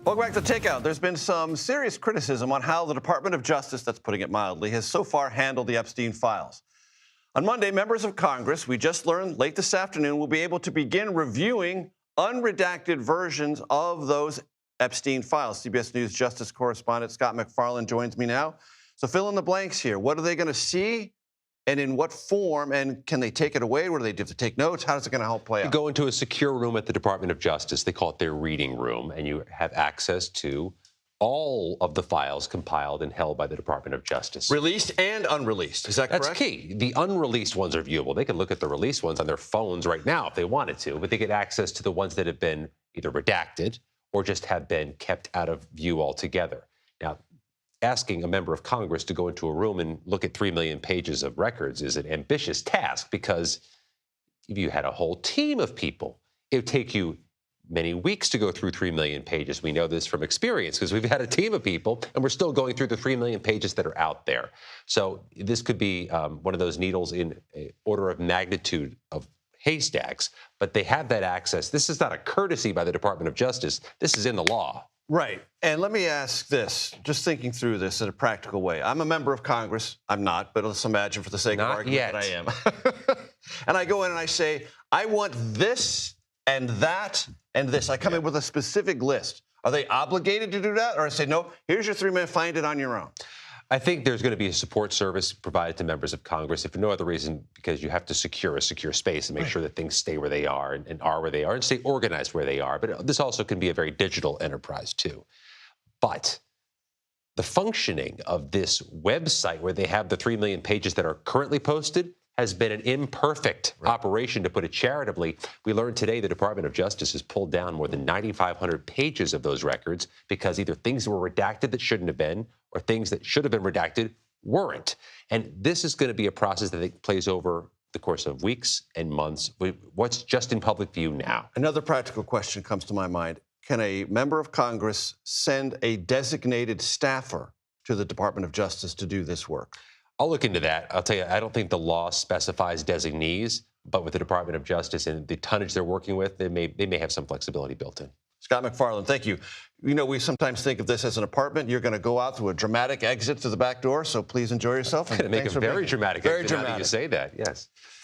Welcome back to Takeout. There's been some serious criticism on how the Department of Justice, that's putting it mildly, has so far handled the Epstein files. On Monday, members of Congress, we just learned late this afternoon, will be able to begin reviewing unredacted versions of those Epstein files. CBS News Justice correspondent Scott MacFarlane joins me now. So fill in the blanks here. What are they going to see? And in what form? And can they take it away? Or do they have to take notes? How is it going to help play out? You go into a secure room at the Department of Justice. They call it their reading room, and you have access to all of the files compiled and held by the Department of Justice. Released and unreleased. Is that correct? That's key. The unreleased ones are viewable. They can look at the released ones on their phones right now if they wanted to, but they get access to the ones that have been either redacted or just have been kept out of view altogether. Now, asking a member of Congress to go into a room and look at 3 million pages of records is an ambitious task, because if you had a whole team of people, it would take you many weeks to go through 3 million pages. We know this from experience because we've had a team of people and we're still going through the 3 million pages that are out there. So this could be one of those needles in an order of magnitude of haystacks, but they have that access. This is not a courtesy by the Department of Justice. This is in the law. Right. And let me ask this, just thinking through this in a practical way. I'm a member of Congress. I'm not, but let's imagine for the sake of argument that I am. And I go in and I say, I want this and that and this. I come in with a specific list. Are they obligated to do that? Or I say, no, here's your 3 minutes, find it on your own? I think there's going to be a support service provided to members of Congress, if for no other reason, because you have to secure a secure space and make sure that things stay where they are and are where they are and stay organized where they are. But this also can be a very digital enterprise, too. But the functioning of this website where they have the 3 million pages that are currently posted has been an imperfect operation, to put it charitably. We learned today the Department of Justice has pulled down more than 9,500 pages of those records because either things were redacted that shouldn't have been or things that should have been redacted weren't. And this is going to be a process that I think plays over the course of weeks and months. What's just in public view now? Another practical question comes to my mind. Can a member of Congress send a designated staffer to the Department of Justice to do this work? I'll look into that. I'll tell you, I don't think the law specifies designees, but with the Department of Justice and the tonnage they're working with, they may have some flexibility built in. Scott MacFarlane, thank you. You know, we sometimes think of this as an apartment. You're going to go out through a dramatic exit to the back door, so please enjoy yourself. It's going to make a very dramatic exit. Very dramatic. Now that you say that, yes.